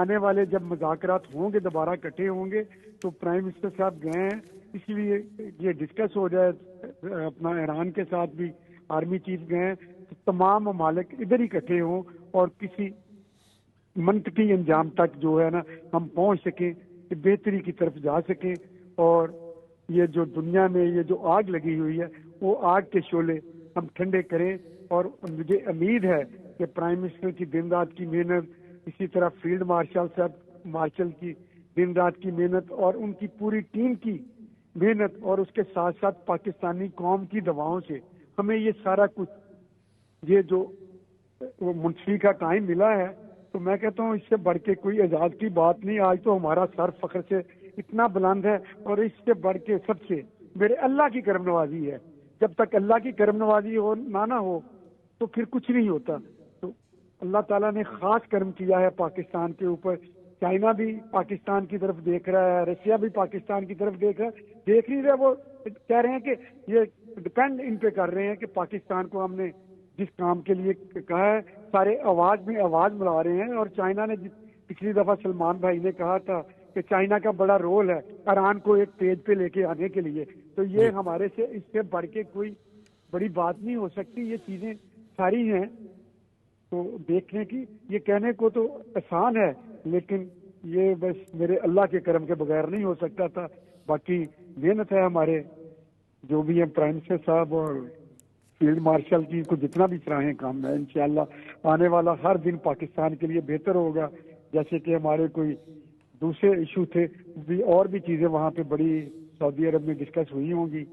آنے والے جب مذاکرات ہوں گے دوبارہ اکٹھے ہوں گے تو پرائم منسٹر صاحب گئے ہیں اس لیے یہ ڈسکس ہو جائے اپنا ایران کے ساتھ بھی آرمی چیف گئے ہیں تو تمام ممالک ادھر ہی اکٹھے ہوں اور کسی منطقی انجام تک جو ہے نا ہم پہنچ سکیں کہ بہتری کی طرف جا سکیں اور یہ جو دنیا میں یہ جو آگ لگی ہوئی ہے وہ آگ کے شعلے ہم ٹھنڈے کریں اور مجھے امید ہے کہ پرائم منسٹر کی دن رات کی محنت اسی طرح فیلڈ مارشل کی دن رات کی محنت اور ان کی پوری ٹیم کی محنت اور اس کے ساتھ ساتھ پاکستانی قوم کی دعاؤں سے ہمیں یہ سارا کچھ یہ جو وہ منشی کا ٹائم ملا ہے تو میں کہتا ہوں اس سے بڑھ کے کوئی اعزاز کی بات نہیں. آج تو ہمارا سر فخر سے اتنا بلند ہے اور اس سے بڑھ کے سب سے میرے اللہ کی کرم نوازی ہے. جب تک اللہ کی کرم نوازی ہو نہ ہو تو پھر کچھ نہیں ہوتا. تو اللہ تعالیٰ نے خاص کرم کیا ہے پاکستان کے اوپر. چائنا بھی پاکستان کی طرف دیکھ رہا ہے, رشیا بھی پاکستان کی طرف دیکھ نہیں رہے. وہ کہہ رہے ہیں کہ یہ ڈپینڈ ان پہ کر رہے ہیں کہ پاکستان کو ہم نے جس کام کے لیے کہا ہے سارے آواز میں آواز ملا رہے ہیں. اور چائنا نے پچھلی دفعہ سلمان بھائی نے کہا تھا کہ چائنا کا بڑا رول ہے ایران کو ایک پیج پہ لے کے آنے کے لیے. تو یہ ہمارے سے اس سے بڑھ کے کوئی بڑی بات نہیں ہو سکتی. یہ چیزیں ساری ہیں تو دیکھنے کی, یہ کہنے کو تو آسان ہے لیکن یہ بس میرے اللہ کے کرم کے بغیر نہیں ہو سکتا تھا. باقی محنت ہے ہمارے جو بھی ہیں پرائم منسٹر صاحب اور فیلڈ مارشل کی کو جتنا بھی سراہیں کام ہے. انشاءاللہ آنے والا ہر دن پاکستان کے لیے بہتر ہوگا. جیسے کہ ہمارے کوئی دوسرے ایشو تھے بھی اور بھی چیزیں وہاں پہ بڑی سعودی عرب میں ڈسکس ہوئی ہوں گی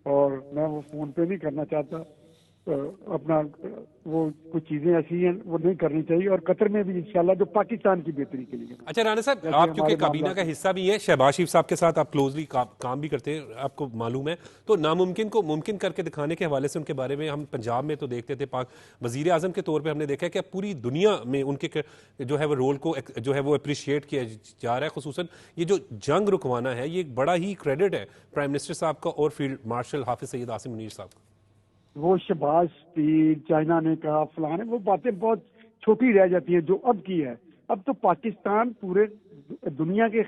اور میں وہ فون پہ نہیں کرنا چاہتا. اپنا وہ کچھ چیزیں ایسی ہیں وہ نہیں کرنی چاہیے اور قطر میں بھی انشاءاللہ جو پاکستان کی بہتری کے لیے. اچھا رانا صاحب, آپ کیونکہ کابینہ کا حصہ بھی ہیں, شہباز شریف صاحب کے ساتھ آپ کلوزلی کام بھی کرتے ہیں, آپ کو معلوم ہے, تو ناممکن کو ممکن کر کے دکھانے کے حوالے سے ان کے بارے میں ہم پنجاب میں تو دیکھتے تھے, وزیر اعظم کے طور پہ ہم نے دیکھا کہ پوری دنیا میں ان کے جو ہے وہ رول کو جو ہے وہ اپریشیٹ کیا جا رہا ہے. خصوصاً یہ جو جنگ رکوانا ہے یہ ایک بڑا ہی کریڈٹ ہے پرائم منسٹر صاحب کا اور فیلڈ مارشل حافظ سید عاصم منیر صاحب کا. وہ شہباز شریف چائنا نے کہا فلاں, وہ باتیں بہت چھوٹی رہ جاتی ہیں جو اب کی ہے. اب تو پاکستان پورے دنیا کے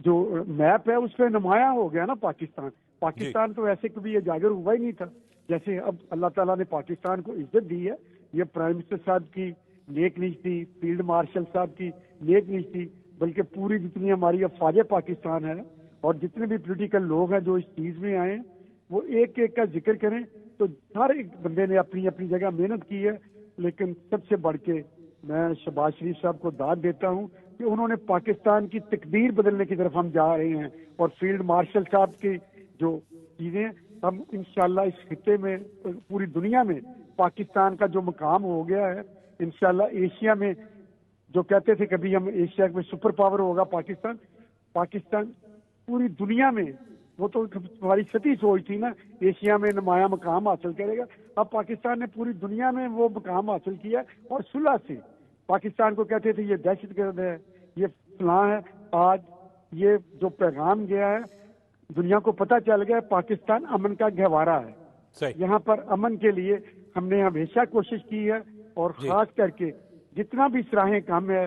جو میپ ہے اس پہ نمایاں ہو گیا نا. پاکستان تو ایسے کبھی اجاگر ہوا ہی نہیں تھا. جیسے اب اللہ تعالیٰ نے پاکستان کو عزت دی ہے, یہ پرائم منسٹر صاحب کی نیک نیت تھی, فیلڈ مارشل صاحب کی نیک نیت تھی, بلکہ پوری جتنی ہماری افواج پاکستان ہے اور جتنے بھی پولیٹیکل لوگ ہیں جو اس چیز میں آئے ہیں وہ ایک ایک کا ذکر کریں. تو ہر ایک بندے نے اپنی اپنی جگہ محنت کی ہے, لیکن سب سے بڑھ کے میں شہباز شریف صاحب کو داد دیتا ہوں کہ انہوں نے پاکستان کی تقدیر بدلنے کی طرف ہم جا رہے ہیں. اور فیلڈ مارشل صاحب کی جو چیزیں ہم انشاءاللہ اس خطے میں پوری دنیا میں پاکستان کا جو مقام ہو گیا ہے انشاءاللہ ایشیا میں, جو کہتے تھے کبھی ہم ایشیا میں سپر پاور ہوگا پاکستان پوری دنیا میں, وہ تو ہماری سطحی سوچ تھی نا, ایشیا میں نمایاں مقام حاصل کرے گا. اب پاکستان نے پوری دنیا میں وہ مقام حاصل کیا اور صلح سے. پاکستان کو کہتے تھے یہ دہشت گرد ہے, یہ فلاں ہے. آج یہ جو پیغام گیا ہے دنیا کو پتہ چل گیا پاکستان امن کا گہوارہ ہے. یہاں پر امن کے لیے ہم نے ہمیشہ کوشش کی ہے اور خاص کر کے جتنا بھی سراہیں کم ہے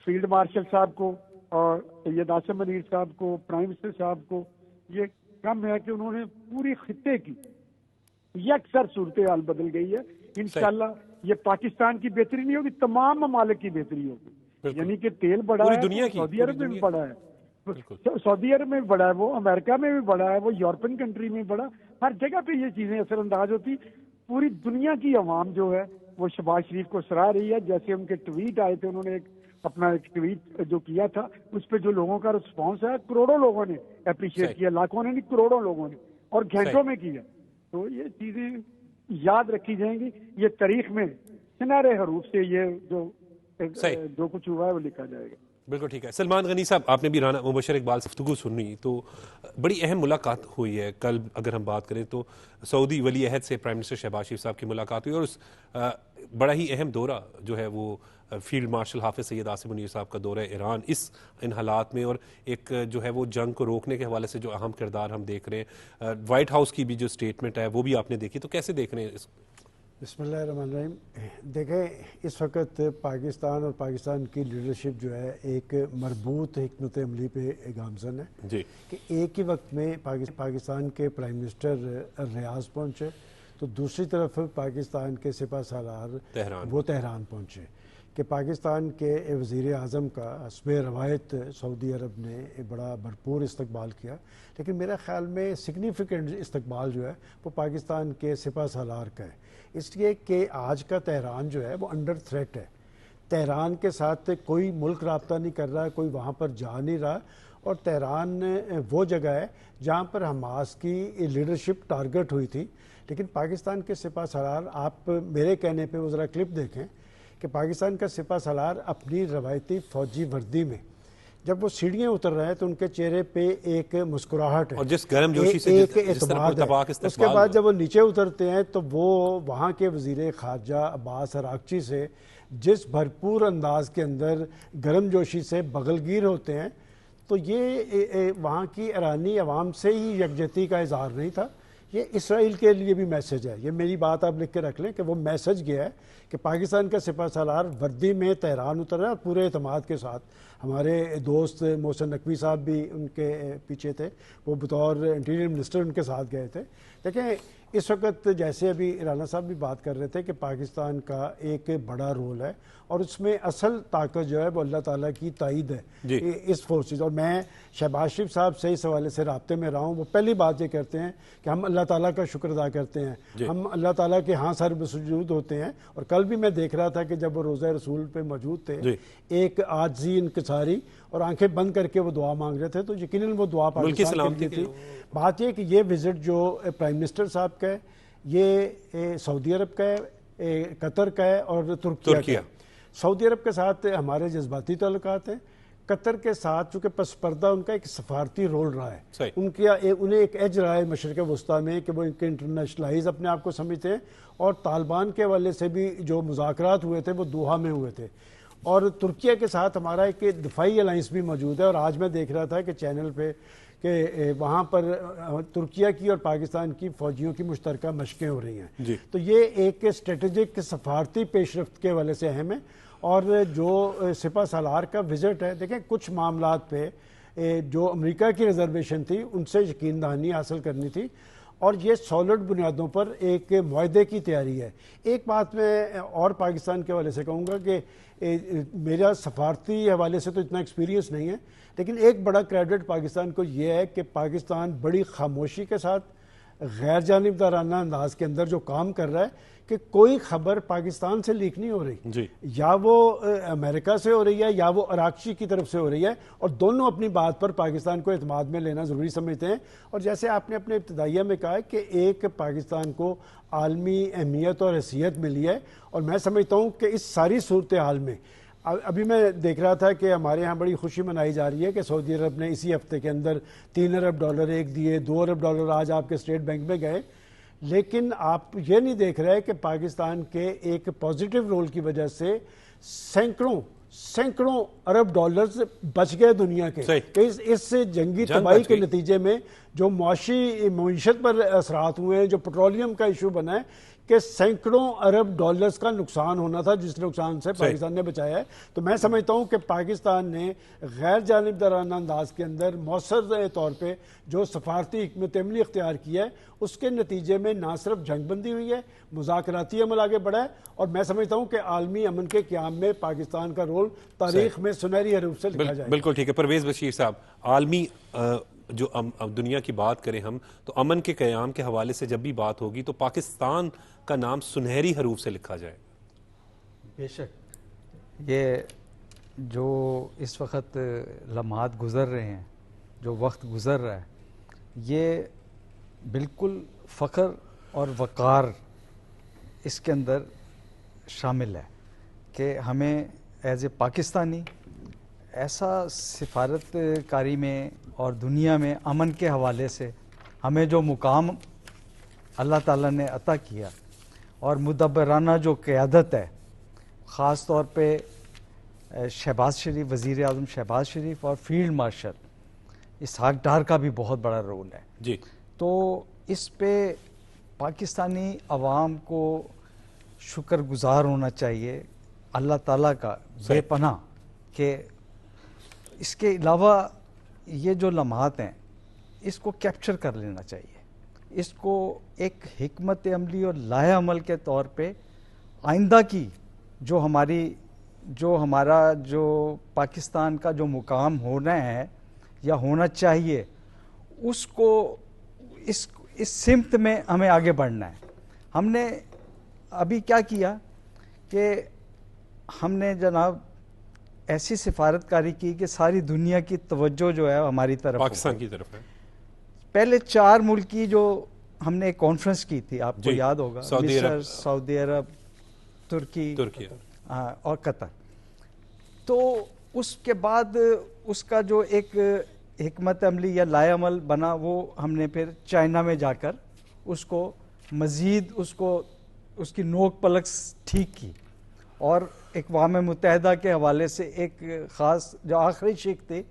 فیلڈ مارشل صاحب کو اور سید عاصم منیر صاحب کو, پرائم منسٹر صاحب کو, یہ کم ہے کہ انہوں نے پوری خطے کی یکسر صورتحال بدل گئی ہے. انشاءاللہ یہ پاکستان کی بہتری نہیں ہوگی, تمام ممالک کی بہتری ہوگی. یعنی کہ تیل بڑا ہے, سعودی عرب میں بھی بڑا ہے, سعودی عرب میں بھی بڑا ہے, وہ امریکہ میں بھی بڑا ہے, وہ یورپین کنٹری میں بڑا, ہر جگہ پہ یہ چیزیں اثر انداز ہوتی. پوری دنیا کی عوام جو ہے وہ شہباز شریف کو سراہ رہی ہے. جیسے ان کے ٹویٹ آئے تھے, انہوں نے اپنا ایک ٹویٹ جو کیا تھا اس پہ جو لوگوں کا رسپانس ہے, کروڑوں لوگوں نے اپریشیٹ کیا, لاکھوں نے نہیں کروڑوں لوگوں نے, اور گھنٹوں میں کیا. تو یہ چیزیں یاد رکھی جائیں گی, یہ تاریخ میں سنہرے حروف سے یہ جو کچھ ہوا ہے وہ لکھا جائے گا. بالکل ٹھیک ہے. سلمان غنی صاحب, آپ نے بھی رانا مبشر اقبال سے گفتگو سنی تو بڑی اہم ملاقات ہوئی ہے کل. اگر ہم بات کریں تو سعودی ولی عہد سے پرائم منسٹر شہباز شریف صاحب کی ملاقات ہوئی اور اس بڑا ہی اہم دورہ جو ہے وہ فیلڈ مارشل حافظ سید عاصم منیر صاحب کا دورہ ایران ان حالات میں, اور ایک جو ہے وہ جنگ کو روکنے کے حوالے سے جو اہم کردار ہم دیکھ رہے ہیں. وائٹ ہاؤس کی بھی جو سٹیٹمنٹ ہے وہ بھی آپ نے دیکھی, تو کیسے دیکھ رہے ہیں اس بسم اللہ الرحمن الرحیم. دیکھیں اس وقت پاکستان اور پاکستان کی لیڈرشپ جو ہے ایک مربوط حکمت عملی پہ گامزن ہے جی کہ ایک ہی وقت میں پاکستان کے پرائم منسٹر ریاض پہنچے تو دوسری طرف پاکستان کے سپہ سالار وہ تہران پہنچے کہ پاکستان کے وزیر اعظم کا حسب روایت سعودی عرب نے بڑا بھرپور استقبال کیا، لیکن میرا خیال میں سگنیفیکنٹ استقبال جو ہے وہ پاکستان کے سپہ سالار کا ہے، اس لیے کہ آج کا تہران جو ہے وہ انڈر تھریٹ ہے. تہران کے ساتھ کوئی ملک رابطہ نہیں کر رہا، کوئی وہاں پر جا نہیں رہا، اور تہران وہ جگہ ہے جہاں پر حماس کی لیڈرشپ ٹارگٹ ہوئی تھی. لیکن پاکستان کے سپہ سالار، آپ میرے کہنے پہ وہ ذرا کلپ دیکھیں کہ پاکستان کا سپہ سالار اپنی روایتی فوجی وردی میں جب وہ سیڑھیاں اتر رہے ہیں تو ان کے چہرے پہ ایک مسکراہٹ ہے اور جس گرم جوشی سے ایک اعتماد ہے. اس کے بعد جب وہ نیچے اترتے ہیں تو وہ وہاں کے وزیر خارجہ عباس عراقچی سے جس بھرپور انداز کے اندر گرم جوشی سے بغلگیر ہوتے ہیں، تو یہ وہاں کی ایرانی عوام سے ہی یکجہتی کا اظہار نہیں تھا، یہ اسرائیل کے لیے بھی میسج ہے. یہ میری بات آپ لکھ کے رکھ لیں کہ وہ میسج گیا ہے کہ پاکستان کا سپہ سالار وردی میں تہران اتر رہا ہے اور پورے اعتماد کے ساتھ. ہمارے دوست محسن نقوی صاحب بھی ان کے پیچھے تھے، وہ بطور انٹیریئر منسٹر ان کے ساتھ گئے تھے. دیکھیں اس وقت جیسے ابھی رانا صاحب بھی بات کر رہے تھے کہ پاکستان کا ایک بڑا رول ہے اور اس میں اصل طاقت جو ہے وہ اللہ تعالیٰ کی تائید ہے اس فورسز. اور میں شہباز شریف صاحب سے اس حوالے سے رابطے میں رہا ہوں، وہ پہلی بات یہ کرتے ہیں کہ ہم اللہ تعالیٰ کا شکر ادا کرتے ہیں، ہم اللہ تعالیٰ کے ہاں سر بسجود ہوتے ہیں. اور کل بھی میں دیکھ رہا تھا کہ جب وہ روزہ رسول پہ موجود تھے ایک عاجزی انکساری اور آنکھیں بند کر کے وہ دعا مانگ رہے تھے، تو یقیناً وہ دعا پاکستان کے لیے تھی. بات یہ کہ یہ وزٹ جو پرائم منسٹر صاحب کا ہے، یہ سعودی عرب کا ہے، قطر کا ہے اور ترکیہ کا ہے. سعودی عرب کے ساتھ ہمارے جذباتی تعلقات ہیں، قطر کے ساتھ چونکہ پس پردہ ان کا ایک سفارتی رول رہا ہے، انہیں ایک ایج رہا ہے مشرق وسطیٰ میں کہ وہ ان کے انٹرنیشنلائز اپنے آپ کو سمجھتے ہیں. اور طالبان کے حوالے سے بھی جو مذاکرات ہوئے تھے وہ دوحہ میں ہوئے تھے. اور ترکیہ کے ساتھ ہمارا ایک دفاعی الائنس بھی موجود ہے. اور آج میں دیکھ رہا تھا کہ چینل پہ کہ وہاں پر ترکیہ کی اور پاکستان کی فوجیوں کی مشترکہ مشقیں ہو رہی ہیں. تو یہ ایک اسٹریٹجک سفارتی پیش رفت کے حوالے سے اہم ہے. اور جو سپہ سالار کا وزٹ ہے، دیکھیں کچھ معاملات پہ جو امریکہ کی ریزرویشن تھی ان سے یقین دہانی حاصل کرنی تھی، اور یہ سالڈ بنیادوں پر ایک معاہدے کی تیاری ہے. ایک بات میں اور پاکستان کے حوالے سے کہوں گا کہ میرا سفارتی حوالے سے تو اتنا ایکسپیرینس نہیں ہے، لیکن ایک بڑا کریڈٹ پاکستان کو یہ ہے کہ پاکستان بڑی خاموشی کے ساتھ غیر جانبدارانہ انداز کے اندر جو کام کر رہا ہے کہ کوئی خبر پاکستان سے لیک نہیں ہو رہی، یا وہ امریکہ سے ہو رہی ہے یا وہ عراقچی کی طرف سے ہو رہی ہے، اور دونوں اپنی بات پر پاکستان کو اعتماد میں لینا ضروری سمجھتے ہیں. اور جیسے آپ نے اپنے ابتدائیہ میں کہا کہ ایک پاکستان کو عالمی اہمیت اور حیثیت ملی ہے، اور میں سمجھتا ہوں کہ اس ساری صورتحال میں ابھی میں دیکھ رہا تھا کہ ہمارے ہاں بڑی خوشی منائی جا رہی ہے کہ سعودی عرب نے اسی ہفتے کے اندر $3 ارب ایک دیے، $2 ارب آج آپ کے اسٹیٹ بینک میں گئے. لیکن آپ یہ نہیں دیکھ رہے کہ پاکستان کے ایک پازیٹیو رول کی وجہ سے سینکڑوں ارب ڈالرز بچ گئے دنیا کے. اس جنگی تباہی کے نتیجے میں جو معیشت پر اثرات ہوئے ہیں، جو پیٹرولیم کا ایشو بنا ہے کہ سینکڑوں ارب ڈالرز کا نقصان ہونا تھا، جس نقصان سے پاکستان نے بچایا ہے. تو میں سمجھتا ہوں کہ پاکستان نے غیر جانبدارانہ انداز کے اندر مؤثر طور پہ جو سفارتی حکمت عملی اختیار کیا ہے، اس کے نتیجے میں نہ صرف جنگ بندی ہوئی ہے، مذاکراتی عمل آگے بڑھا ہے، اور میں سمجھتا ہوں کہ عالمی امن کے قیام میں پاکستان کا رول تاریخ میں سنہری حروف سے لکھا جائے. بالکل ٹھیک ہے. پرویز بشیر صاحب، عالمی جو دنیا کی بات کریں ہم تو امن کے قیام کے حوالے سے جب بھی بات ہوگی تو پاکستان کا نام سنہری حروف سے لکھا جائے. بے شک یہ جو اس وقت لمحات گزر رہے ہیں، جو وقت گزر رہا ہے، یہ بالکل فخر اور وقار اس کے اندر شامل ہے کہ ہمیں ایز اے پاکستانی ایسا سفارت کاری میں اور دنیا میں امن کے حوالے سے ہمیں جو مقام اللہ تعالیٰ نے عطا کیا اور مدبرانہ جو قیادت ہے، خاص طور پہ شہباز شریف، وزیر اعظم شہباز شریف اور فیلڈ مارشل اسحاق ڈار کا بھی بہت بڑا رول ہے. تو اس پہ پاکستانی عوام کو شکر گزار ہونا چاہیے اللہ تعالیٰ کا بے پناہ، کہ اس کے علاوہ یہ جو لمحات ہیں اس کو کیپچر کر لینا چاہیے، اس کو ایک حکمت عملی اور لائحہ عمل کے طور پہ آئندہ کی جو ہمارا جو پاکستان کا جو مقام ہونا ہے یا ہونا چاہیے، اس کو اس سمت میں ہمیں آگے بڑھنا ہے۔ ہم نے ابھی کیا کیا کہ ہم نے جناب ایسی سفارتکاری کی کہ ساری دنیا کی توجہ جو ہے ہماری طرف پاکستان کی طرف ہے۔ پہلے 4 ملک کی جو ہم نے کانفرنس کی تھی، آپ کو یاد ہوگا، مصر، سعودی عرب، ترکی اور قطر۔ تو اس کے بعد اس کا جو ایک حکمت عملی یا لائحہ عمل بنا، وہ ہم نے پھر چائنا میں جا کر اس کو مزید اس کی نوک پلک ٹھیک کی، اور اقوام متحدہ کے حوالے سے ایک خاص جو آخری شک تھی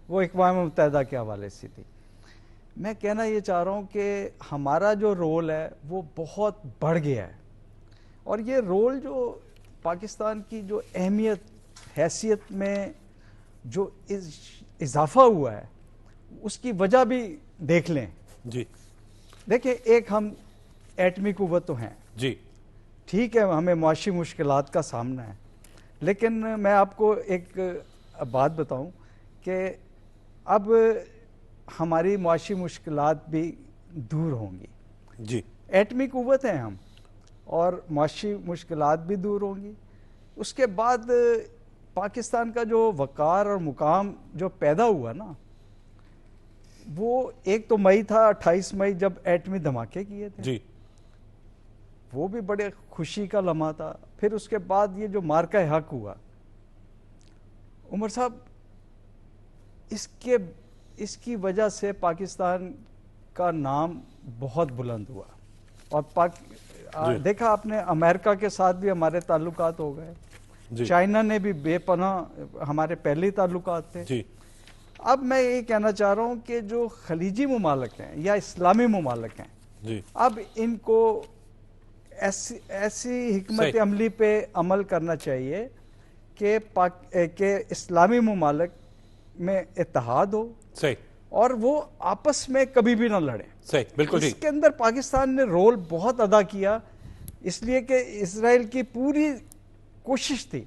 وہ اقوام متحدہ کے حوالے سے تھی۔ میں کہنا یہ چاہ رہا ہوں کہ ہمارا جو رول ہے وہ بہت بڑھ گیا ہے، اور یہ رول جو پاکستان کی جو اہمیت حیثیت میں جو اضافہ ہوا ہے اس کی وجہ بھی دیکھ لیں۔ جی دیکھیں، ایک ہم ایٹمی قوت تو ہیں، جی ٹھیک ہے، ہمیں معاشی مشکلات کا سامنا ہے، لیکن میں آپ کو ایک بات بتاؤں کہ اب ہماری معاشی مشکلات بھی دور ہوں گی۔ جی ایٹمی قوت ہیں ہم، اور معاشی مشکلات بھی دور ہوں گی۔ اس کے بعد پاکستان کا جو وقار اور مقام جو پیدا ہوا نا، وہ ایک تو مئی تھا، 28 مئی جب ایٹمی دھماکے کیے تھے، جی وہ بھی بڑے خوشی کا لمحہ تھا۔ پھر اس کے بعد یہ جو مارکہ حق ہوا، عمر صاحب، اس کی وجہ سے پاکستان کا نام بہت بلند ہوا، اور دیکھا آپ نے امریکہ کے ساتھ بھی ہمارے تعلقات ہو گئے، چائنا نے بھی بے پناہ ہمارے پہلے تعلقات تھے۔ اب میں یہ کہنا چاہ رہا ہوں کہ جو خلیجی ممالک ہیں یا اسلامی ممالک ہیں، اب ان کو ایسی حکمت عملی پہ عمل کرنا چاہیے کہ اسلامی ممالک میں اتحاد ہو، اور وہ آپس میں کبھی بھی نہ لڑیں۔ بالکل اس کے اندر پاکستان نے رول بہت ادا کیا، اس لیے کہ اسرائیل کی پوری کوشش تھی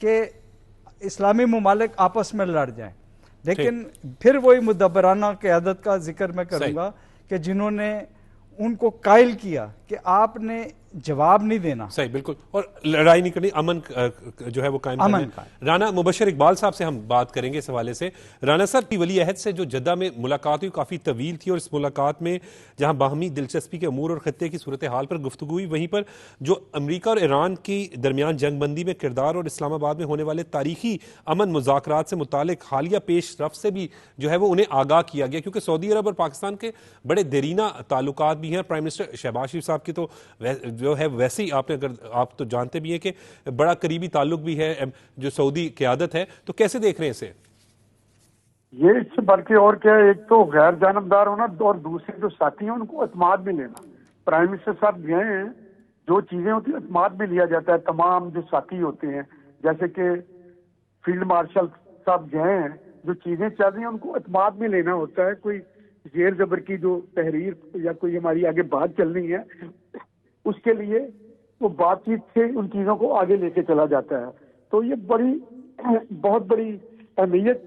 کہ اسلامی ممالک آپس میں لڑ جائیں، لیکن پھر وہی مدبرانہ قیادت کا ذکر میں کروں گا کہ جنہوں نے ان کو قائل کیا کہ آپ نے جواب نہیں دینا، صحیح، بالکل، اور لڑائی نہیں کرنی، امن جو ہے وہ قائم کرنا ہے۔ رانا مبشر اقبال صاحب سے ہم بات کریں گے اس حوالے سے۔ رانا صاحب کی ولی عہد سے جو جدہ میں ملاقات ہوئی کافی طویل تھی، اور اس ملاقات میں جہاں باہمی دلچسپی کے امور اور خطے کی صورتحال پر گفتگو ہوئی، وہیں پر جو امریکہ اور ایران کی درمیان جنگ بندی میں کردار اور اسلام آباد میں ہونے والے تاریخی امن مذاکرات سے متعلق حالیہ پیش رفت سے بھی جو ہے وہ انہیں آگاہ کیا گیا، کیونکہ سعودی عرب اور پاکستان کے بڑے دیرینہ تعلقات بھی ہیں۔ پرائم منسٹر شہباز شریف صاحب کی تو جو ہے ویسے ہی آپ تو جانتے بھی ہیں کہ بڑا قریبی تعلق بھی ہے جو سعودی قیادت ہے، تو کیسے دیکھ رہے ہیں اسے؟ یہ اس سے بڑھ کے اور کیا ہے، ایک تو غیر جانبدار ہونا، اور دوسرے جو ساتھی ہیں ان کو اعتماد میں لینا۔ پرائم منسٹر صاحب گئے ہیں، جو چیزیں ہوتی ہیں اعتماد میں لیا جاتا ہے، تمام جو ساتھی ہوتے ہیں، جیسے کہ فیلڈ مارشل صاحب گئے ہیں، جو چیزیں چل رہی ہیں ان کو اعتماد میں لینا ہوتا ہے۔ کوئی زیر زبر کی جو تحریر یا کوئی ہماری آگے بات چل رہی ہے، اس کے لیے وہ بات چیت سے ان چیزوں کو آگے لے کے چلا جاتا ہے۔ تو یہ بہت بڑی اہمیت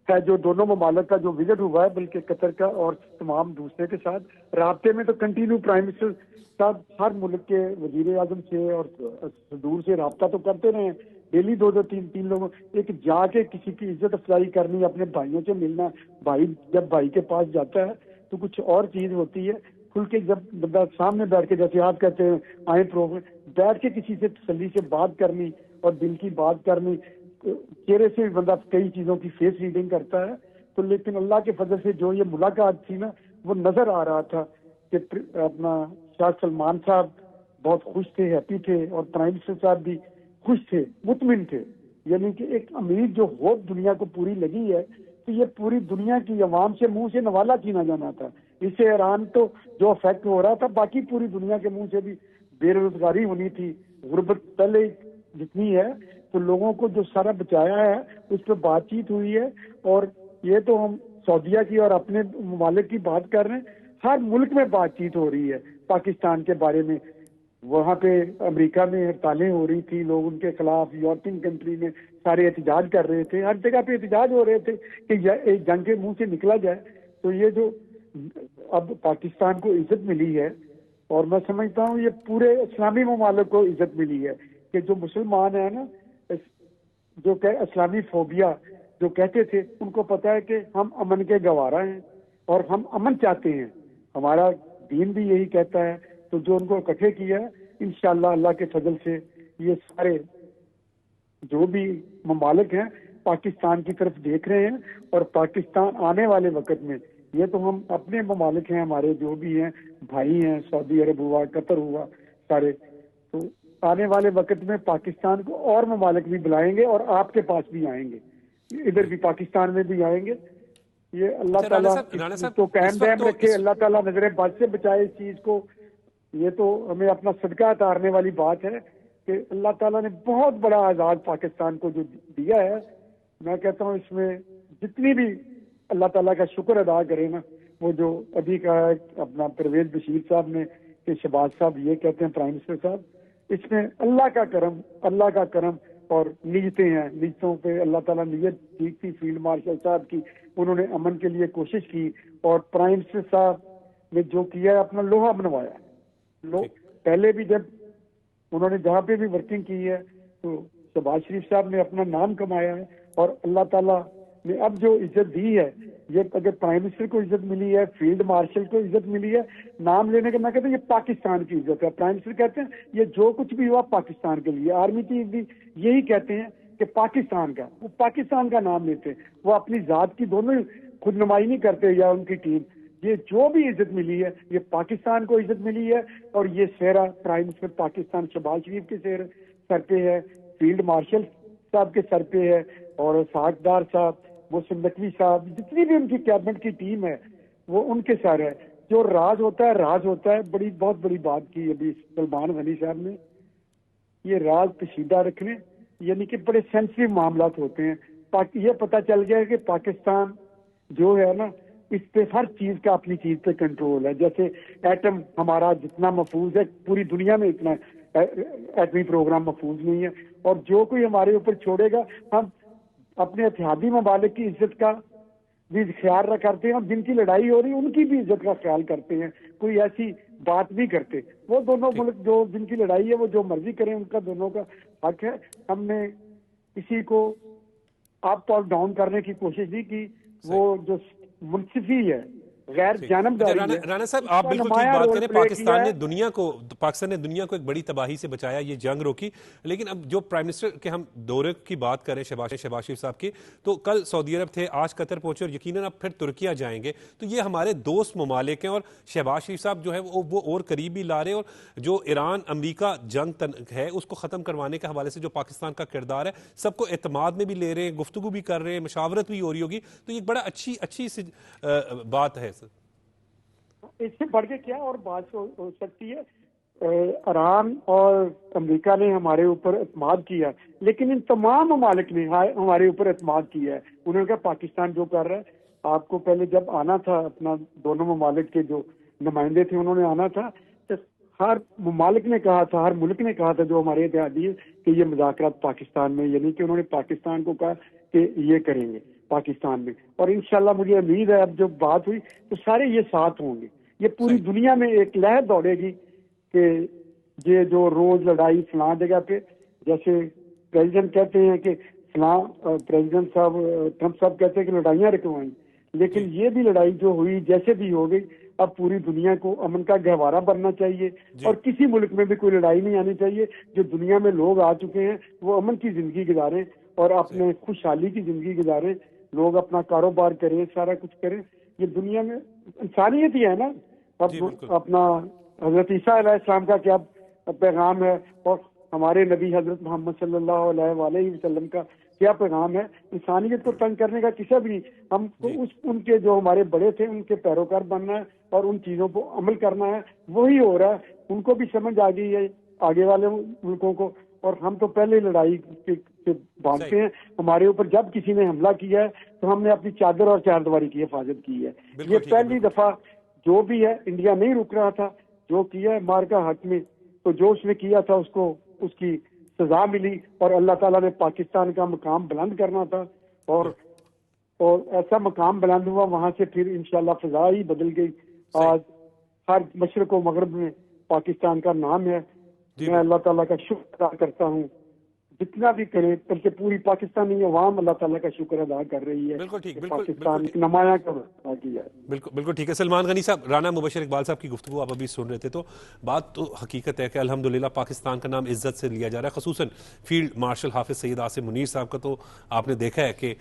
ہے جو دونوں ممالک کا جو وزٹ ہوا ہے، بلکہ قطر کا اور تمام دوسرے کے ساتھ رابطے میں تو کنٹینیو پرائم منسٹر صاحب ہر ملک کے وزیر اعظم سے اور صدور سے رابطہ تو کرتے رہے ہیں، ڈیلی 2-2 3-3 لوگوں، ایک جا کے کسی کی عزت افزائی کرنی، اپنے بھائیوں سے ملنا، بھائی جب بھائی کے پاس جاتا ہے تو کچھ اور چیز ہوتی ہے، کھل کے جب بندہ سامنے بیٹھ کے، جیسے آپ کہتے ہیں آئیں پروگرام، بیٹھ کے کسی سے تسلی سے بات کرنی اور دل کی بات کرنی، چہرے سے بندہ کئی چیزوں کی فیس ریڈنگ کرتا ہے۔ تو لیکن اللہ کے فضل سے جو یہ ملاقات تھی نا، وہ نظر آ رہا تھا کہ اپنا شاہ سلمان صاحب بہت خوش تھے، ہیپی تھے، اور پرائم منسٹر صاحب بھی خوش تھے، مطمئن تھے۔ یعنی کہ ایک امید جو ہوپ دنیا کو پوری لگی ہے، تو یہ پوری دنیا کی عوام سے منہ سے نوالا چھینا جانا تھا۔ اس سے ایران تو جو افیکٹ ہو رہا تھا، باقی پوری دنیا کے منہ سے بھی بے روزگاری ہونی تھی، غربت پہلے جتنی ہے، تو لوگوں کو جو سارا بچایا ہے اس پہ بات چیت ہوئی ہے. اور یہ تو ہم سعودیہ کی اور اپنے ممالک کی بات کر رہے ہیں، ہر ملک میں بات چیت ہو رہی ہے پاکستان کے بارے میں. وہاں پہ امریکہ میں ہڑتالیں ہو رہی تھی، لوگ ان کے خلاف، یورپین کنٹری میں سارے احتجاج کر رہے تھے، ہر جگہ پہ احتجاج ہو رہے تھے کہ ایک جنگ کے منہ سے نکلا جائے. تو یہ جو اب پاکستان کو عزت ملی ہے، اور میں سمجھتا ہوں یہ پورے اسلامی ممالک کو عزت ملی ہے کہ جو مسلمان ہیں نا، جو کہ اسلامی فوبیا جو کہتے تھے، ان کو پتا ہے کہ ہم امن کے گوارا ہیں اور ہم امن چاہتے ہیں، ہمارا دین بھی یہی کہتا ہے. تو جو ان کو اکٹھے کیا ہے، انشاءاللہ اللہ کے فضل سے یہ سارے جو بھی ممالک ہیں پاکستان کی طرف دیکھ رہے ہیں. اور پاکستان آنے والے وقت میں، یہ تو ہم اپنے ممالک ہیں، ہمارے جو بھی ہیں بھائی ہیں، سعودی عرب ہوا، قطر ہوا، سارے، تو آنے والے وقت میں پاکستان کو اور ممالک بھی بلائیں گے اور آپ کے پاس بھی آئیں گے، ادھر بھی پاکستان میں بھی آئیں گے. یہ اللہ تعالیٰ تو قائم دائم رکھے، اللہ تعالیٰ نظر بد سے بچائے اس چیز کو. یہ تو ہمیں اپنا صدقہ اتارنے والی بات ہے کہ اللہ تعالیٰ نے بہت بڑا آزاد پاکستان کو جو دیا ہے. میں کہتا ہوں اس میں جتنی بھی اللہ تعالیٰ کا شکر ادا کرے نا، وہ جو ابھی کہا ہے اپنا پرویز بشیر صاحب نے کہ شہباز صاحب یہ کہتے ہیں پرائم منسٹر صاحب، اس میں اللہ کا کرم اور نیتیں ہیں. نیتوں پہ اللہ تعالیٰ نیت ٹھیک تھی فیلڈ مارشل صاحب کی، انہوں نے امن کے لیے کوشش کی، اور پرائم منسٹر صاحب نے جو کیا ہے اپنا لوہا بنوایا. پہلے بھی جب انہوں نے جہاں پہ بھی ورکنگ کی ہے تو شہباز شریف صاحب نے اپنا نام کمایا ہے. اور اللہ تعالیٰ نے اب جو عزت دی ہے، یہ اگر پرائم منسٹر کو عزت ملی ہے، فیلڈ مارشل کو عزت ملی ہے، نام لینے کے میں کہتا ہوں یہ پاکستان کی عزت ہے. پرائم منسٹر کہتے ہیں یہ جو کچھ بھی ہوا پاکستان کے لیے، آرمی چیف بھی یہی کہتے ہیں کہ پاکستان کا، وہ پاکستان کا نام لیتے ہیں، وہ اپنی ذات کی دونوں خود نمائی نہیں کرتے یا ان کی ٹیم. یہ جو بھی عزت ملی ہے یہ پاکستان کو عزت ملی ہے. اور یہ سہرا پرائم منسٹر پاکستان شہباز شریف کے سر پہ ہے، فیلڈ مارشل صاحب کے سر پہ ہے، اور ساکھدار صاحب، محسن نقوی صاحب، جتنی بھی ان کی کیبنٹ کی ٹیم ہے وہ ان کے سر ہے. جو راز ہوتا ہے. بہت بڑی بات کی ابھی سلمان غنی صاحب نے، یہ راز کشیدہ رکھنے، یعنی کہ بڑے سینسٹیو معاملات ہوتے ہیں. یہ پتہ چل گیا کہ پاکستان جو ہے نا، اس پہ ہر چیز کا اپنی چیز پہ کنٹرول ہے. جیسے ایٹم ہمارا جتنا محفوظ ہے، پوری دنیا میں اتنا ایٹمی پروگرام محفوظ نہیں ہے. اور جو کوئی ہمارے اوپر چھوڑے گا، ہم اپنے اتحادی ممالک کی عزت کا بھی خیال کرتے ہیں، اور جن کی لڑائی ہو رہی ہے ان کی بھی عزت کا خیال کرتے ہیں. کوئی ایسی بات نہیں کرتے. وہ دونوں ملک جو جن کی لڑائی ہے وہ جو مرضی کریں، ان کا دونوں کا حق ہے. ہم نے کسی کو اپ اور ڈاؤن کرنے کی کوشش نہیں کی. وہ جو منصفی ہے، غیر جانبداری ہے. رانا صاحب آپ بالکل ٹھیک بات کریں. پاکستان نے دنیا کو ایک بڑی تباہی سے بچایا، یہ جنگ روکی. لیکن اب جو پرائم منسٹر کے ہم دورے کی بات کریں شہباز شریف صاحب کی، تو کل سعودی عرب تھے، آج قطر پہنچے، اور یقیناً اب پھر ترکیہ جائیں گے. تو یہ ہمارے دوست ممالک ہیں، اور شہباز شریف صاحب جو ہے وہ اور قریب بھی لا رہے ہیں. اور جو ایران امریکہ جنگ ہے اس کو ختم کروانے کے حوالے سے جو پاکستان کا کردار ہے، سب کو اعتماد میں بھی لے رہے ہیں، گفتگو بھی کر رہے ہیں، مشاورت بھی ہو رہی ہوگی. تو یہ بڑا اچھی بات ہے. اس سے بڑھ کے کیا اور بات ہو سکتی ہے؟ ایران اور امریکہ نے ہمارے اوپر اعتماد کیا، لیکن ان تمام ممالک نے ہمارے اوپر اعتماد کیا ہے. انہوں نے کہا پاکستان جو کر رہا ہے، آپ کو پہلے جب آنا تھا، اپنا دونوں ممالک کے جو نمائندے تھے انہوں نے آنا تھا، تو ہر ممالک نے کہا تھا، ہر ملک نے کہا تھا جو ہمارے اتحادی ہے کہ یہ مذاکرات پاکستان میں، یعنی کہ انہوں نے پاکستان کو کہا کہ یہ کریں گے پاکستان میں. اور انشاءاللہ مجھے امید ہے اب جب بات ہوئی تو سارے یہ ساتھ ہوں گے. یہ پوری دنیا میں ایک لہر دوڑے گی کہ یہ جو روز لڑائی فلاں جگہ پہ، جیسے پریزیڈنٹ کہتے ہیں کہ فلاں پریزیڈنٹ صاحب ٹرمپ صاحب کہتے ہیں کہ لڑائیاں رکوائیں، لیکن یہ بھی لڑائی جو ہوئی جیسے بھی ہو گئی، اب پوری دنیا کو امن کا گہوارہ بننا چاہیے. اور کسی ملک میں بھی کوئی لڑائی نہیں آنی چاہیے. جو دنیا میں لوگ آ چکے ہیں وہ امن کی زندگی گزاریں اور اپنے خوشحالی کی زندگی گزاریں. لوگ اپنا کاروبار کریں، سارا کچھ کریں. یہ دنیا میں انسانیت ہی ہے نا. اب اپنا حضرت عیسیٰ علیہ السلام کا کیا پیغام ہے، اور ہمارے نبی حضرت محمد صلی اللہ علیہ وآلہ وسلم کا کیا پیغام ہے؟ انسانیت کو تنگ کرنے کا کسی بھی نہیں. ہم کو ان کے جو ہمارے بڑے تھے ان کے پیروکار بننا ہے، اور ان چیزوں کو عمل کرنا ہے، وہی ہو رہا ہے. ان کو بھی سمجھ آ گئی ہے آگے والے ملکوں کو، اور ہم تو پہلے لڑائی سے بھاگتے ہیں. ہمارے اوپر جب کسی نے حملہ کیا ہے تو ہم نے اپنی چادر اور چار دیواری کی حفاظت کی ہے. یہ پہلی دفعہ جو بھی ہے انڈیا نہیں رک رہا تھا، جو کیا ہے مارکا حق میں، تو جو اس نے کیا تھا اس کو اس کی سزا ملی، اور اللہ تعالیٰ نے پاکستان کا مقام بلند کرنا تھا، اور ایسا مقام بلند ہوا. وہاں سے پھر انشاءاللہ فضا ہی بدل گئی. آج ہر مشرق و مغرب میں پاکستان کا نام ہے. میں اللہ تعالیٰ کا شکر ادا کرتا ہوں، جتنا بھی کریں بلکہ پوری پاکستانی عوام اللہ تعالیٰ کا شکر ادا کر رہی ہے. بالکل ٹھیک، پاکستان ایک نمایاں کر کیا ہے. بالکل ٹھیک ہے. سلمان غنی صاحب، رانا مبشر اقبال صاحب کی گفتگو آپ ابھی سن رہے تھے، تو بات تو حقیقت ہے کہ الحمدللہ پاکستان کا نام عزت سے لیا جا رہا ہے. خصوصاً فیلڈ مارشل حافظ سید عاصم منیر صاحب کا تو آپ نے دیکھا ہے کہ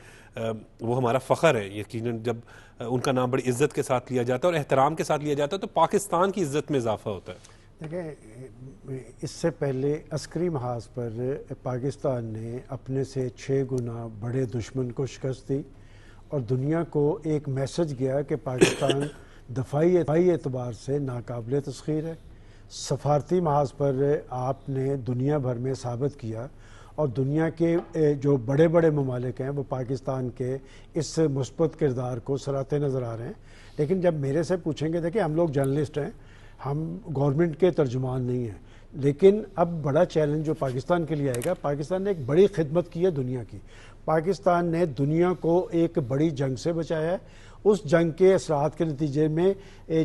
وہ ہمارا فخر ہے. یقیناً جب ان کا نام بڑی عزت کے ساتھ لیا جاتا ہے اور احترام کے ساتھ لیا جاتا ہے تو پاکستان کی عزت میں اضافہ ہوتا ہے. دیکھیں، اس سے پہلے عسکری محاذ پر پاکستان نے اپنے سے 6 گنا بڑے دشمن کو شکست دی، اور دنیا کو ایک میسج گیا کہ پاکستان دفاعی اعتبار سے ناقابل تسخیر ہے. سفارتی محاذ پر آپ نے دنیا بھر میں ثابت کیا، اور دنیا کے جو بڑے بڑے ممالک ہیں وہ پاکستان کے اس مثبت کردار کو سراہتے نظر آ رہے ہیں. لیکن جب میرے سے پوچھیں گے، دیکھیں ہم لوگ جرنلسٹ ہیں، ہم گورنمنٹ کے ترجمان نہیں ہیں، لیکن اب بڑا چیلنج جو پاکستان کے لیے آئے گا، پاکستان نے ایک بڑی خدمت کی ہے دنیا کی. پاکستان نے دنیا کو ایک بڑی جنگ سے بچایا ہے. اس جنگ کے اثرات کے نتیجے میں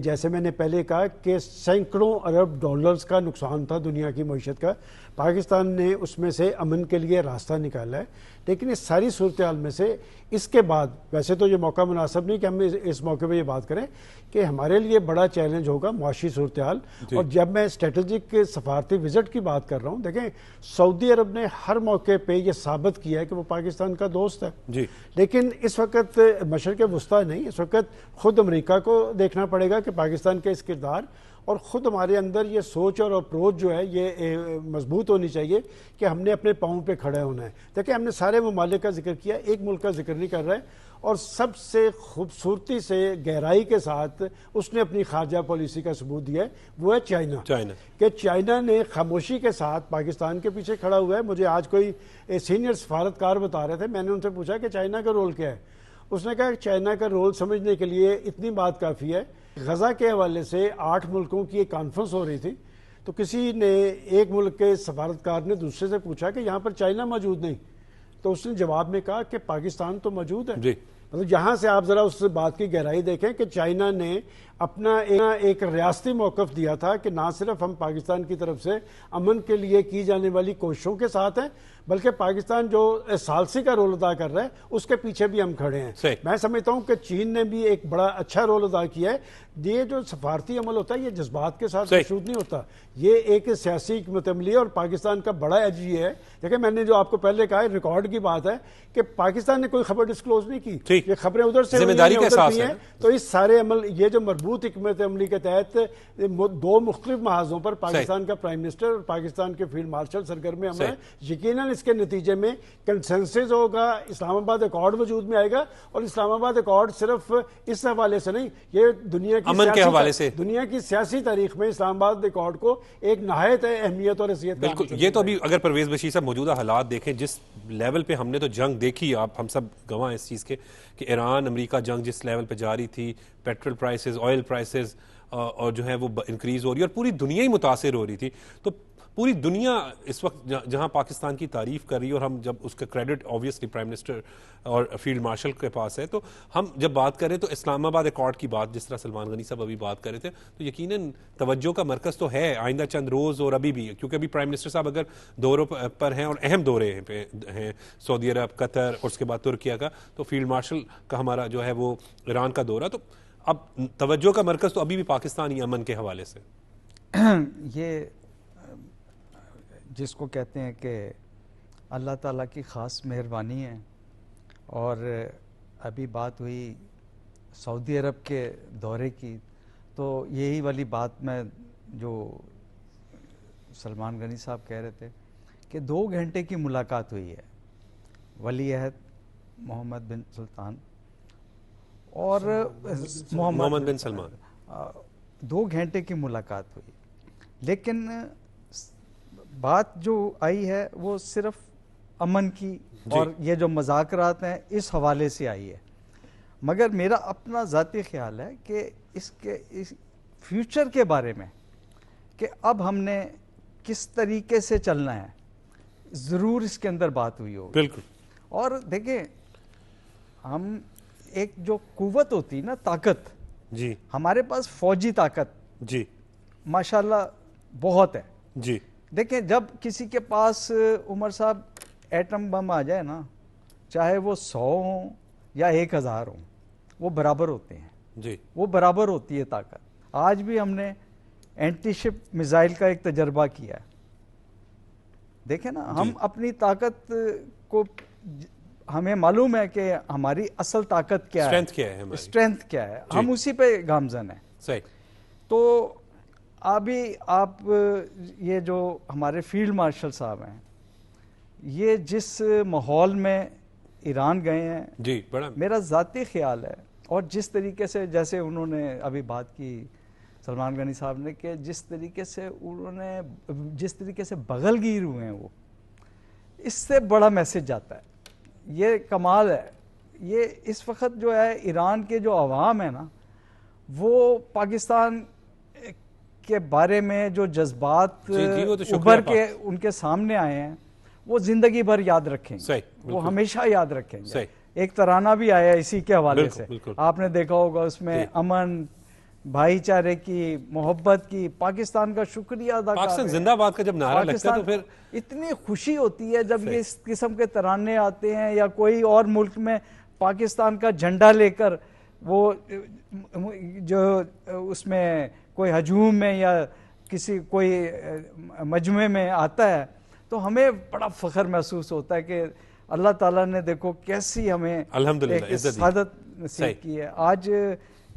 جیسے میں نے پہلے کہا کہ سینکڑوں ارب ڈالرز کا نقصان تھا دنیا کی معیشت کا. پاکستان نے اس میں سے امن کے لیے راستہ نکالا ہے. لیکن اس ساری صورتحال میں سے اس کے بعد، ویسے تو یہ موقع مناسب نہیں کہ ہم اس موقع پہ یہ بات کریں کہ ہمارے لیے بڑا چیلنج ہوگا معاشی صورتحال. اور جب میں اسٹریٹجک سفارتی وزٹ کی بات کر رہا ہوں، دیکھیں سعودی عرب نے ہر موقع پہ یہ ثابت کیا ہے کہ وہ پاکستان کا دوست ہے. لیکن اس وقت مشرق وسطیٰ نہیں، اس وقت خود امریکہ کو دیکھنا پڑے گا کہ پاکستان کا اس کردار، اور خود ہمارے اندر یہ سوچ اور اپروچ جو ہے یہ مضبوط ہونی چاہیے کہ ہم نے اپنے پاؤں پہ کھڑے ہونا ہے. دیکھیں ہم نے سارے ممالک کا ذکر کیا، ایک ملک کا ذکر نہیں کر رہے، اور سب سے خوبصورتی سے گہرائی کے ساتھ اس نے اپنی خارجہ پالیسی کا ثبوت دیا ہے، وہ ہے چائنا. کہ چائنا نے خاموشی کے ساتھ پاکستان کے پیچھے کھڑا ہوا ہے. مجھے آج کوئی سینئر سفارتکار بتا رہے تھے، میں نے ان سے پوچھا کہ چائنا کا رول کیا ہے. اس نے کہا کہ چائنا کا رول سمجھنے کے لیے اتنی بات کافی ہے. غزہ کے حوالے سے 8 ملکوں کی ایک کانفرنس ہو رہی تھی، تو کسی نے ایک ملک کے سفارتکار نے دوسرے سے پوچھا کہ یہاں پر چائنا موجود نہیں، تو اس نے جواب میں کہا کہ پاکستان تو موجود ہے. مطلب یہاں سے آپ ذرا اس بات کی گہرائی دیکھیں کہ چائنا نے اپنا ایک ریاستی موقف دیا تھا کہ نہ صرف ہم پاکستان کی طرف سے امن کے لیے کی جانے والی کوششوں کے ساتھ ہیں، بلکہ پاکستان جو ثالثی کا رول ادا کر رہا ہے اس کے پیچھے بھی ہم کھڑے ہیں. میں سمجھتا ہوں کہ چین نے بھی ایک بڑا اچھا رول ادا کیا ہے. یہ جو سفارتی عمل ہوتا ہے یہ جذبات کے ساتھ مشروط نہیں ہوتا، یہ ایک سیاسی حکمت عملی ہے. اور پاکستان کا بڑا ایج یہ ہے، دیکھیں میں نے جو آپ کو پہلے کہا ریکارڈ کی بات ہے کہ پاکستان نے کوئی خبر ڈسکلوز نہیں کی، یہ خبریں ادھر سے ہوئی ہیں. تو اس سارے عمل، یہ جو مربوط حکمت عملی کے تحت 2 مختلف محاذوں پر پاکستان کا پرائم منسٹر اور پاکستان کے فیلڈ مارشل سرگرم عمل ہے، یقیناً اس کے نتیجے میں کنسنسس ہوگا، اسلام آباد ایکارڈ وجود میں آئے گا. اور اسلام آباد ایکارڈ صرف اس حوالے سے نہیں، یہ دنیا کی سیاسی تاریخ میں اسلام آباد ایکارڈ کو ایک نہایت اہمیت اور حیثیت. بالکل. یہ تو ابھی اگر پرویز بشیر صاحب موجودہ حالات دیکھیں، جس لیول پہ ہم نے تو جنگ دیکھی، ہم سب گواہ اس چیز کے کہ ایران امریکہ جنگ جس لیول پہ جاری تھی، پیٹرول پرائسز، آئل پرائسز اور جو ہے وہ انکریز ہو رہی ہے، اور پوری دنیا ہی متاثر ہو رہی تھی. تو پوری دنیا اس وقت جہاں پاکستان کی تعریف کر رہی ہے، اور ہم جب اس کا کریڈٹ آبویسلی پرائم منسٹر اور فیلڈ مارشل کے پاس ہے، تو ہم جب بات کریں تو اسلام آباد ایکارڈ کی بات جس طرح سلمان غنی صاحب ابھی بات کر رہے تھے، تو یقیناً توجہ کا مرکز تو ہے آئندہ چند روز اور ابھی بھی، کیونکہ ابھی پرائم منسٹر صاحب اگر دوروں پر ہیں اور اہم دورے ہیں سعودی عرب، قطر اور اس کے بعد ترکیہ کا، تو فیلڈ مارشل کا ہمارا جو ہے وہ ایران کا دورہ، تو اب توجہ کا مرکز تو ابھی بھی پاکستانی امن کے حوالے سے. یہ جس کو کہتے ہیں کہ اللہ تعالیٰ کی خاص مہربانی ہے. اور ابھی بات ہوئی سعودی عرب کے دورے کی، تو یہی والی بات میں جو سلمان غنی صاحب کہہ رہے تھے کہ 2 گھنٹے کی ملاقات ہوئی ہے ولی عہد محمد بن سلطان اور محمد بن سلمان 2 گھنٹے کی ملاقات ہوئی، لیکن بات جو آئی ہے وہ صرف امن کی اور یہ جو مذاکرات ہیں اس حوالے سے آئی ہے. مگر میرا اپنا ذاتی خیال ہے کہ اس فیوچر کے بارے میں کہ اب ہم نے کس طریقے سے چلنا ہے ضرور اس کے اندر بات ہوئی ہوگی. بالکل. اور دیکھیں ہم ایک جو قوت ہوتی نا طاقت، جی ہمارے پاس فوجی طاقت جی ماشاءاللہ بہت ہے. جی دیکھیں جب کسی کے پاس عمر صاحب ایٹم بم آ جائے نا، چاہے وہ 100 ہوں یا 1000 ہوں، وہ برابر ہوتے ہیں. جی وہ برابر ہوتی ہے طاقت. آج بھی ہم نے اینٹی شپ میزائل کا ایک تجربہ کیا ہے. دیکھیں نا ہم اپنی طاقت کو، ہمیں معلوم ہے کہ ہماری اصل طاقت کیا ہے، اسٹرینتھ کیا ہے، ہم اسی پہ گامزن ہیں. صحیح. تو ابھی آپ یہ جو ہمارے فیلڈ مارشل صاحب ہیں، یہ جس ماحول میں ایران گئے ہیں، جی بڑا میرا ذاتی خیال ہے، اور جس طریقے سے جیسے انہوں نے ابھی بات کی سلمان غنی صاحب نے کہ جس طریقے سے انہوں نے جس طریقے سے بغل گیر ہوئے ہیں، وہ اس سے بڑا میسج جاتا ہے. یہ کمال ہے. یہ اس وقت جو ہے ایران کے جو عوام ہے نا، وہ پاکستان کے بارے میں جو جذبات ابھر کے ان کے سامنے آئے ہیں وہ زندگی بھر یاد رکھیں گے. وہ ہمیشہ یاد رکھیں گے. ایک ترانہ بھی آیا اسی کے حوالے سے، آپ نے دیکھا ہوگا، اس میں امن، بھائی چارے کی، محبت کی، پاکستان کا شکریہ ادا کر پاکستان زندہ باد کا جب نعرہ لگتا ہے تو پھر اتنی خوشی ہوتی ہے جب یہ اس قسم کے ترانے آتے ہیں، یا کوئی اور ملک میں پاکستان کا جھنڈا لے کر وہ جو اس میں کوئی ہجوم میں یا کسی کوئی مجمع میں آتا ہے تو ہمیں بڑا فخر محسوس ہوتا ہے کہ اللہ تعالیٰ نے دیکھو کیسی ہمیں ایک سعادت نصیب کی ہے. آج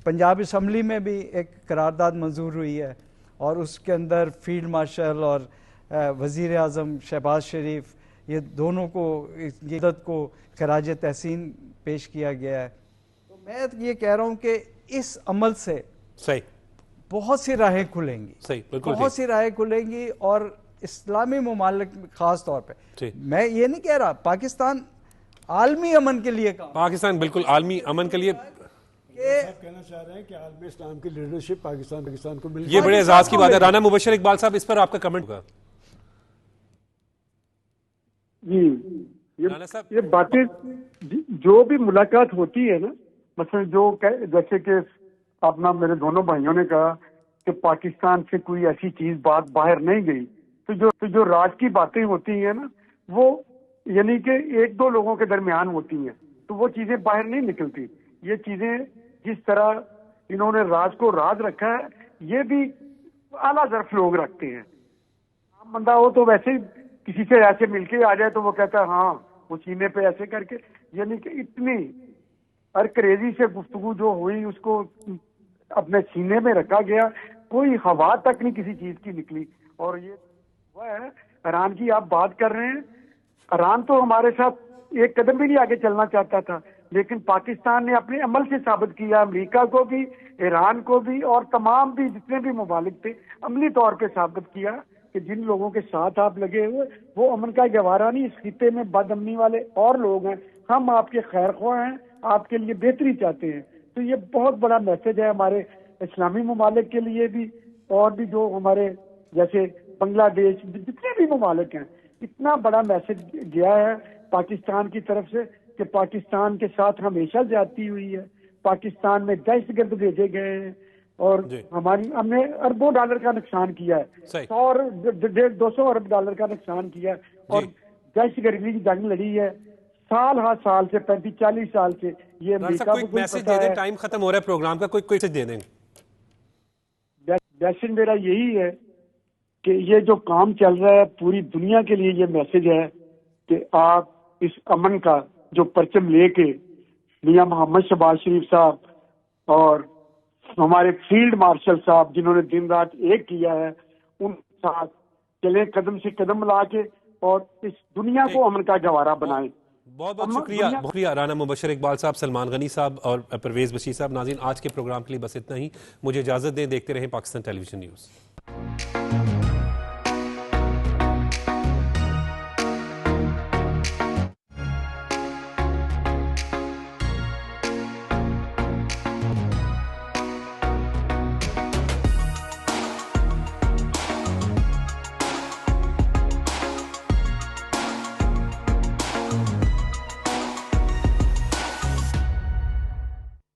پنجاب اسمبلی میں بھی ایک قرارداد منظور ہوئی ہے، اور اس کے اندر فیلڈ مارشل اور وزیر اعظم شہباز شریف، یہ دونوں کو عزت کو خراج تحسین پیش کیا گیا ہے. تو میں یہ کہہ رہا ہوں کہ اس عمل سے بہت سی راہیں کھلیں گی، بہت سی راہیں کھلیں گی، اور اسلامی ممالک خاص طور پہ. میں یہ نہیں کہہ رہا پاکستان عالمی امن کے لیے کام، پاکستان بالکل عالمی امن کے لیے کہنا چاہ رہے ہیں کہ عالمی اسلام کی لیڈرشپ پاکستان کو مل گئی. یہ بڑے اعزاز کی بات ہے. رانا مبشر اقبال صاحب، اس پر آپ کا کمنٹ ہوگا. جی یہ باتیں جو بھی ملاقات ہوتی ہے نا، مثلا جو جیسے کہ اپنا میرے دونوں بھائیوں نے کہا کہ پاکستان سے کوئی ایسی چیز بات باہر نہیں گئی، تو جو راج کی باتیں ہوتی ہیں نا، وہ یعنی کہ 1-2 لوگوں کے درمیان ہوتی ہیں، تو وہ چیزیں باہر نہیں نکلتی. یہ چیزیں جس طرح انہوں نے راج کو راز رکھا ہے، یہ بھی اعلیٰ ظرف لوگ رکھتے ہیں. عام بندہ ہو تو ویسے ہی کسی سے ایسے مل کے آ جائے تو وہ کہتا ہے ہاں، وہ سینے پہ ایسے کر کے، یعنی کہ اتنی کریزی سے گفتگو جو ہوئی اس کو اپنے سینے میں رکھا گیا، کوئی ہوا تک نہیں کسی چیز کی نکلی. اور یہ وہ ہے ایران کی آپ بات کر رہے ہیں، ایران تو ہمارے ساتھ ایک قدم بھی نہیں آگے چلنا چاہتا تھا، لیکن پاکستان نے اپنے عمل سے ثابت کیا، امریکہ کو بھی، ایران کو بھی، اور تمام بھی جتنے بھی ممالک تھے، عملی طور پہ ثابت کیا کہ جن لوگوں کے ساتھ آپ لگے ہوئے وہ امن کا گوارا نہیں، اس خطے میں بد امنی والے اور لوگ ہیں، ہم آپ کے خیر خواہ ہیں، آپ کے لیے بہتری چاہتے ہیں. تو یہ بہت بڑا میسج ہے ہمارے اسلامی ممالک کے لیے بھی، اور بھی جو ہمارے جیسے بنگلہ دیش، جتنے بھی ممالک ہیں، اتنا بڑا میسج گیا ہے پاکستان کی طرف سے کہ پاکستان کے ساتھ ہمیشہ زیادتی ہوئی ہے، پاکستان میں دہشت گرد بھیجے گئے ہیں، اور ہم نے اربوں ڈالر کا نقصان کیا ہے، 100-200 ارب ڈالر کا نقصان کیا ہے، اور دہشت گردی کی جنگ لڑی ہے سال ہر سال سے، 35-40 سال سے. یہ امریکہ کو میسج دے دیں، ٹائم ختم ہو رہا ہے پروگرام کا، کوئی میسج دے دیں. میسج میرا یہی ہے کہ یہ جو کام چل رہا ہے پوری دنیا کے لیے یہ میسج ہے کہ آپ اس امن کا جو پرچم لے کے میاں محمد شہباز شریف صاحب اور ہمارے فیلڈ مارشل صاحب جنہوں نے دن رات ایک کیا ہے، ان کے ساتھ چلیں، قدم سے قدم ملا کے، اور اس دنیا کو امن کا گوارا بنائیں. بہت بہت شکریہ رانا مبشر اقبال صاحب، سلمان غنی صاحب اور پرویز بشیر صاحب. ناظرین آج کے پروگرام کے لیے بس اتنا ہی. مجھے اجازت دیں، دیکھتے رہیں پاکستان ٹیلی ویژن نیوز.